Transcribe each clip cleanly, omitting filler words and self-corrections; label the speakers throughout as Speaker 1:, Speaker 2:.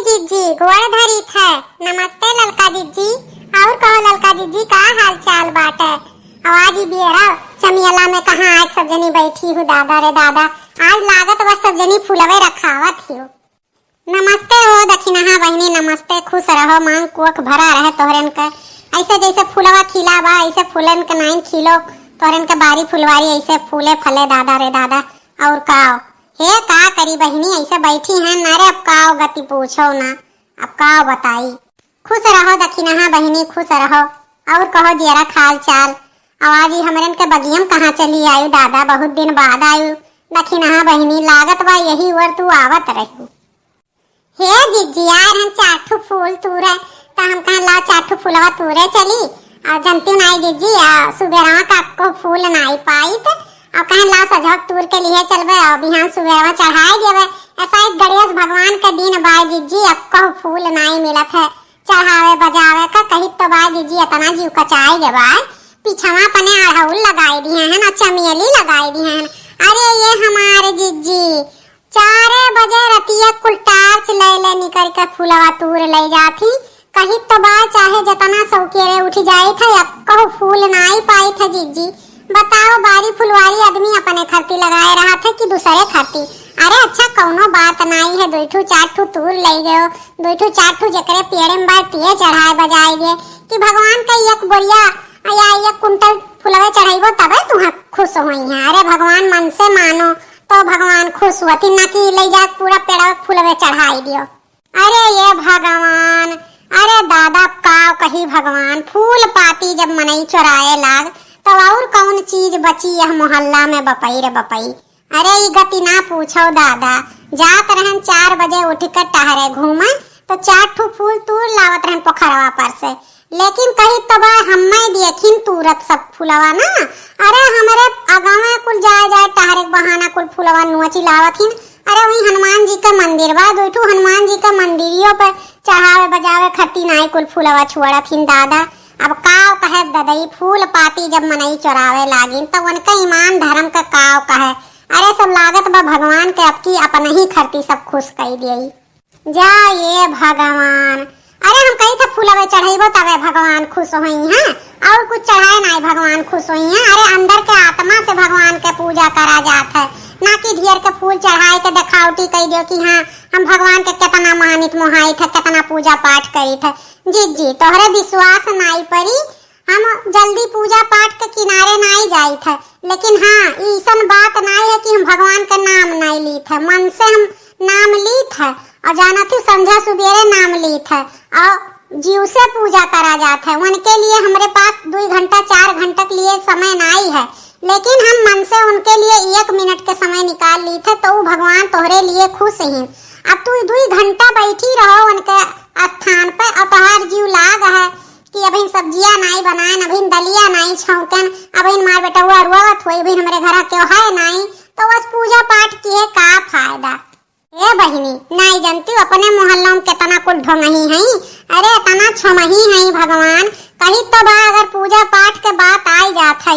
Speaker 1: जीजी गोड़ धरी थे। नमस्ते ललका जीजी। और कहो ललका जीजी का हाल चाल बाटे। आवाज ही बेरा चमियला में कहाँ आज सब जनी बैठी हूँ दादा रे दादा। आज लागत बस सब जनी फुलवे रखावत हो। नमस्ते हो दक्षिणहा बहनी नमस्ते। खुश रहो मांग कोख भरा रहे तोहरन के। ऐसे जैसे फुलवा खिला बा ऐसे फूलन के नाइन खिलो तोहरन के बारी फुलवारी ऐसे फूले फले दादा रे दादा। और काओ हे का करी बहनी ऐसे बैठी हैं नारे अब काओ गति पूछो ना। अब काओ बताई। खुश रहो दक्षिणहा बहनी खुश रहो। और कहो जरा खाल चाल। आवाज ही हमरन के बगियम कहाँ चली आयु दादा बहुत दिन बाद आयु दक्षिणहा बहनी लागत बा यही ओर तू आवत रहू। हे जीजी यार हम चाठू फूल तूरे तो हम कहाँ ला चाठू फूलवा तूरे चली और जनती नाई जीजी सुबेरवा का को फूल नाई पाई थे और कहाँ ला सजक तूर के लिए चलबे और बिहान सुबेरवा चढ़ाई देवे। ऐसा एक गणेश भगवान के दिन बाय जीजी अब को फूल नाई मिलत है चढ़ावे बजावे का कही तो बाय जीजी इतना जीव कचाई के बाय पीछवा पने अड़हुल लगाई दिए हैं ना चमेली लगाई दिए हैं। अरे ये हमारे जीजी 4 बजे रतिया कुल टार्च ले निकल के फूलवा तूर ले जाती कहीं तो बाय चाहे जितना सौकेरे उठ जाए थे अब कहो फूल नाई पाई थे जीजी। बताओ बारी फुलवारी आदमी अपने खर्ती लगाए रहा था कि दूसरे खर्ती। अरे अच्छा कौनो बात नहीं है दुठू चाठू तूर ले गयो दुठू चाठू जकरे पेड़े में बार तिये चढ़ाए बजाए गए कि भगवान का एक बोरिया या एक कुंटल फुलवे चढ़ाइबो तबे तुहा खुश होई है। अरे भगवान मन से मानो तो भगवान खुश होती ना कि ले जा पूरा पेड़ा फुलवे चढ़ाई दियो। अरे ये भगवान अरे दादा काव कही भगवान फूल पाती जब मनई चुराए लाग तो और कौन चीज बची यह मोहल्ला में बपई रे बपई। अरे ये गति ना पूछो दादा जात रहन 4 बजे उठ कर टहरे घूमे तो 4 ठू फूल तूर लावत रहन पोखरवा पर से लेकिन कही तो बा हम्मे देखिन तुरत सब फुलवा ना। अरे हमारे अगावे कुल जाए टहरे बहाना कुल फुलवा नुची लावथिन। अरे वही हनुमान जी का मंदिर बा दोठू हनुमान जी का मंदिरियों पर चढ़ावे बजावे खती नाई कुल फुलवा छुड़थिन दादा। अब काव कहे ददई फूल पाती जब मनई चुरावे लागिन तो उनका ईमान धर्म का काव कहे। अरे सब लागत बा भगवान के अब की अपन ही खरती सब खुश कई दियई जा ये भगवान। अरे हम कही थे फूलवे चढ़ाइबो तबे भगवान खुश होई हैं और कुछ चढ़ाए नहीं भगवान खुश होई हैं। अरे अंदर के आत्मा से भगवान के पूजा करा जात है ना कि ढेर के फूल चढ़ाए के दिखावटी कह दियो कि हाँ हम भगवान के कितना मानित मोहाई थे कितना पूजा पाठ करी थे। जी तोहरे विश्वास नाई परी हम जल्दी पूजा पाठ के किनारे नाई जाई थे लेकिन हाँ ईसन बात नाई है कि हम भगवान का नाम नहीं ली थे मन से हम नाम ली थे और जाना थी संध्या सुबेरे नाम ली थे और जीव से पूजा करा जाता है। उनके लिए हमारे पास 2 घंटा 4 घंटे के लिए समय नहीं है लेकिन हम मन से उनके लिए 1 मिनट के समय निकाल ली थे तो वो भगवान तोहरे लिए खुश हैं। अब तू 2 घंटा बैठी रहो उनके स्थान पे और तोहार जीव लाग है कि अभी सब्जियां नहीं बनाए अभी दलिया नहीं छौकन अभी मार बेटा हुआ रुआवत हुई अभी हमारे घर के है नहीं तो बस पूजा पाठ किए का फायदा। ए बहिनी नहीं जानती अपने मोहल्लों में कितना कुल ढोंगही है। अरे इतना छमही है भगवान कहीं तो बा अगर पूजा पाठ के बात आई जात है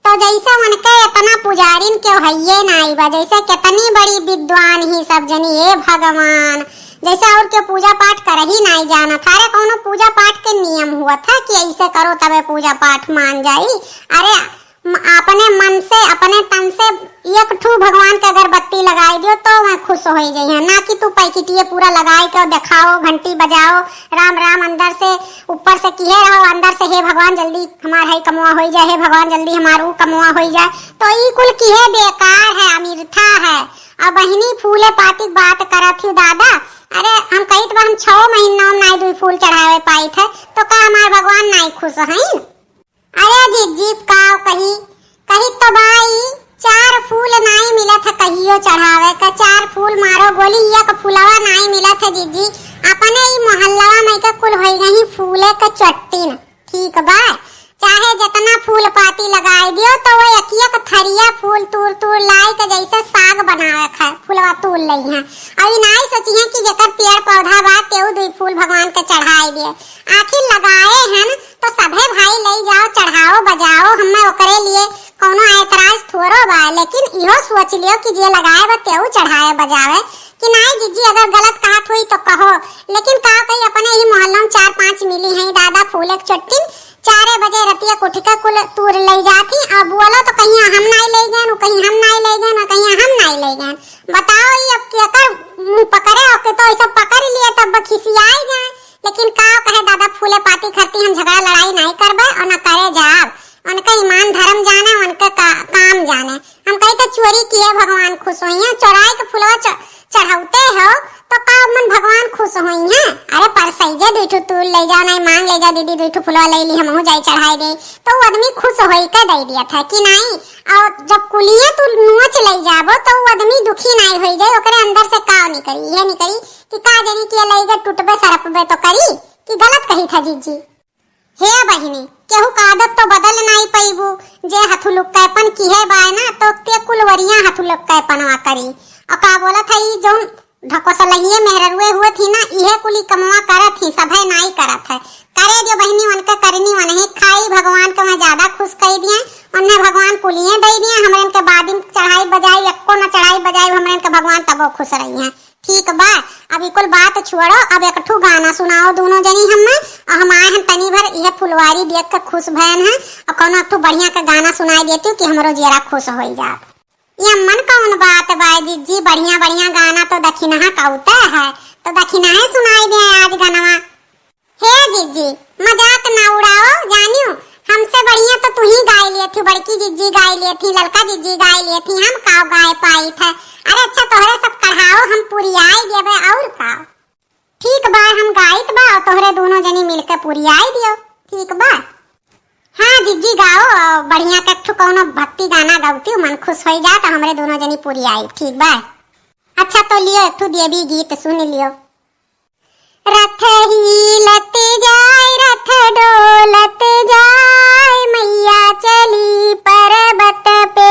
Speaker 1: तो जैसे उनके इतना पुजारिन के हइये नहीं बा जैसे कितनी बड़ी विद्वान ही सब जनी ए भगवान जैसे और के पूजा पाठ कर ही नहीं जाना था। अरे कौनो पूजा पाठ के नियम हुआ था कि ऐसे करो तबे पूजा पाठ मान जाई। अरे अपने मन से अपने तन से 1 ठू भगवान के अगरबत्ती लगाई दियो तो मैं खुश हो गई है ना कि तू पैकेटिए पूरा लगाई के दिखाओ घंटी बजाओ राम राम अंदर से ऊपर से किए रहो अंदर से हे भगवान जल्दी हमार है कमवा हो जाए हे भगवान जल्दी हमारू कमवा हो जाए तो ई कुल किए बेकार है अमीरथा है। अब बहिनी फूले पाती बात करत थी दादा। अरे हम कही तो हम 6 महीना में नहीं 2 फूल चढ़ावे पाई थे तो का हमार भगवान नहीं खुश हैं। अरे जीत काव कही तो भाई 4 फूल नहीं मिला था कहियो चढ़ावे का 4 फूल मारो गोली 1 फूलवा नहीं मिला था जीजी। अपने ही मोहल्ला में का कुल हो गई फूले का चट्टीन ठीक बा चाहे जितना फूल पाती लगाई दियो तो वो एक थरिया फूल तूर लाई के जैसे साग बनावे खा फूलवा तूल लई है और नहीं सोची है कि जकर पेड़ पौधा बा तेऊ 2 फूल भगवान के चढ़ाई दिए आखिर लगाए हैं तो सभे भाई ले जाओ चढ़ाओ बजाओ हमें ओकरे लिए कोनो ऐतराज थोरो बा लेकिन इहो सोच लियो कि जे लगाए बा तेऊ चढ़ाए बजावे कि नहीं जीजी अगर गलत कहत हुई तो कहो लेकिन का कही अपने ही मोहल्ला में 4-5 मिली हैं दादा फूल एक चट्टी 4 बजे रतिया कुछ के कुल तूर ले जाती अब बोलो तो कहीं हम नहीं ले गए कहीं हम नहीं ले गए कहीं हम नहीं ले गए। बताओ ये अब क्या कर मुंह पकड़े और तो ऐसा पकड़ लिए तब खिसियाई जाए। लेकिन का कहे दादा फूले पाती करती हम झगड़ा लड़ाई नहीं करबे और न करे जाब उनका ईमान धर्म जाने उनका काम जाने। हम कही तो चोरी किए भगवान खुश हुई हैं चोराई के फुलवा चढ़ाते हो तो का मन भगवान खुश हुई हैं। अरे पर सही दूठू तू ले जाओ नहीं मांग ले जा दीदी दूठू फुलवा ले ली हम जाई चढ़ाई दे तो वो आदमी खुश होई के दे दिया था कि नहीं। और जब कुलिए तू नोच ले जाबो तो वो आदमी दुखी नहीं होई जाए ओकरे अंदर से का नहीं करी ये नहीं करी कि का जानी कि ले गए टूटबे सरपबे तो करी कि गलत कही था जीजी। हे बहिनी केहू का आदत तो बदल नहीं पैबू जे हथुलुक्कापन की है बाय ना तो के कुलवरिया हथुलुक्कापनवा करी और का बोला था ई जोन ढकोसलहिए मेहररुए हुए थी ना इहे कुली कमवा करत थी सभे नहीं करत है करे दियो बहिनी उनके करनी वनही खाई भगवान के मैं ज्यादा खुश कर दिए उन्हें भगवान कुलिए दे दिए हमरे के बादिन चढ़ाई बजाई एको न चढ़ाई बजाई हमरे के भगवान तबो खुश रही हैं। ठीक बा अब कुल बात छोड़ो अब एक ठू गाना सुनाओ दोनों जनी हम आए हैं तनी भर यह फुलवारी देख के खुश भयन है और कोनो एक ठू बढ़िया का गाना सुनाई देती कि हमरो जरा खुश हो जात। ये मन कौन बात बाय जीजी बढ़िया बढ़िया गाना तो दक्षिणा कहते है तो दक्षिणा है सुनाई दे आज गाना। हे जीजी मजाक ना उड़ाओ जानियो हमसे बढ़िया तो तू ही गाय लिए थी बड़की जीजी गाय लिए थी ललका जीजी गाय लिए थी हम काव गाय पाई थे। अरे अच्छा तोहरे सब कढ़ाओ हम पूरी आई देबे और का ठीक बा हम गाइत बा और तोहरे दोनों जनी मिलके पूरी आई दियो ठीक बा। हाँ जीजी गाओ बढ़िया के ठु कोनो भक्ति गाना गाउती मन खुश हो जा तो हमरे दोनों जनी पूरी आई ठीक बा। अच्छा तो लियो एक ठु देवी गीत सुन लियो। रथ हिलत जाय रथ डोलत जाय मैया चली पर्वत पे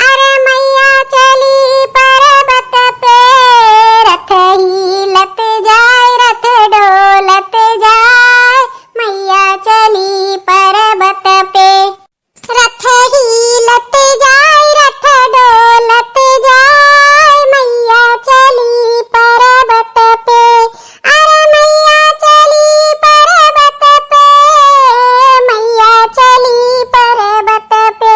Speaker 1: अरे मैया चली पर्वत पे रथ हिलत जाय रथ डोलत जाय मैया चली पर्वत पे रथ हिलत जाय रथ डोलत जाय मैया चली पर्वत पे अरे मैया चली पर्वत पे मैया चली पर्वत पे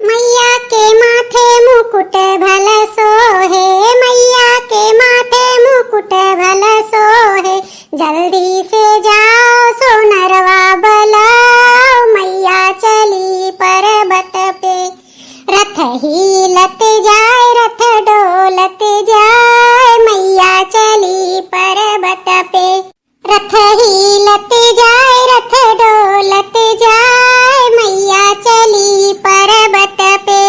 Speaker 1: मैया के माथे मुकुट भल सोहे मैया के माथे मुकुट भल सोहे जल्दी से जाओ सोनरवा बलाओ मैया चली पर्वत पे रथ हिलत जाए रथ डोलत जाए मैया चली पर्वत पे रथ हिलत जाए रथ डोलत जाए मैया चली पर्वत पे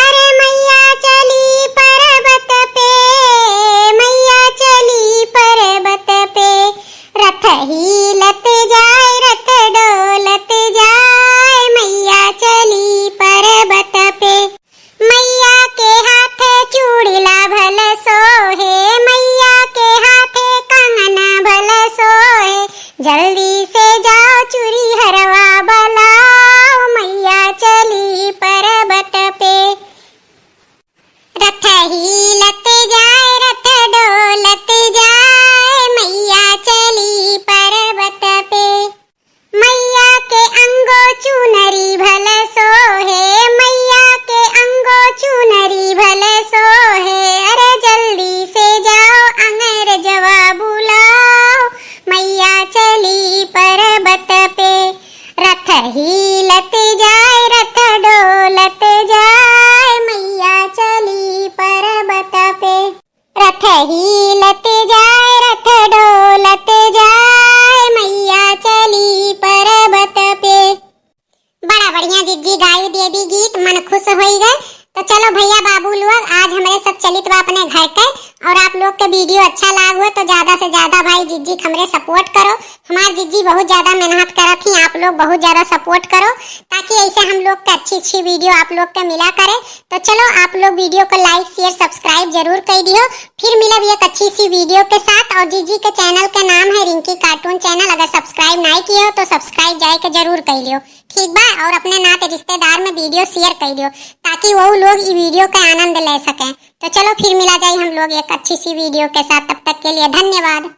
Speaker 1: अरे मैया चली पर्वत पे मैया चली पर्वत पे रथ हिलत जाए रथ डोलत जाए मैया चली पर्वत पे मैया के हाथ चूड़िला भल सोहे मैया के हाथ कंगना भल सोहे जल्दी से जाओ चूड़ी हरवा बलाओ मैया चली पर्वत पे रथ हिलत जाए रथ डोलत जाए मैया चली पर्वत पे मैया के अंगो चुनरी भल सोहे मैया के अंगो चुनरी भल सोहे अरे जल्दी से जाओ अंगर जवा बुलाओ मैया चली पर्वत पे रथ हिलत जाए रथ डोलत जाए मैया चली पर्वत पे रथ हिलत जाए रथ डोलत जाए मैया चली पर्वत पे। बड़ा बढ़िया जीजी गायु देवी गीत मन खुश हो गए। तो चलो भैया बाबू लोग आज हमारे सब चलित बा अपने घर के और आप लोग के वीडियो अच्छा लाग हुआ तो ज्यादा से ज्यादा भाई जीजी हमरे सपोर्ट करो। हमारे जीजी बहुत ज्यादा मेहनत करत थी आप लोग बहुत ज्यादा सपोर्ट करो ताकि ऐसे हम लोग के अच्छी अच्छी वीडियो आप लोग के मिला करे। तो चलो आप लोग वीडियो को लाइक शेयर सब्सक्राइब जरूर कर दियो। फिर मिलब एक अच्छी सी वीडियो के साथ और जीजी के चैनल का नाम है रिंकी कार्टून चैनल। अगर सब्सक्राइब नहीं किए हो तो सब्सक्राइब जाके जरूर कर लियो ठीक बा और अपने नाते रिश्तेदार में वीडियो शेयर कर दियो ताकि वो लोग इस वीडियो का आनंद ले सकें। तो चलो फिर मिला जाए हम लोग एक अच्छी सी वीडियो के साथ तब तक के लिए धन्यवाद।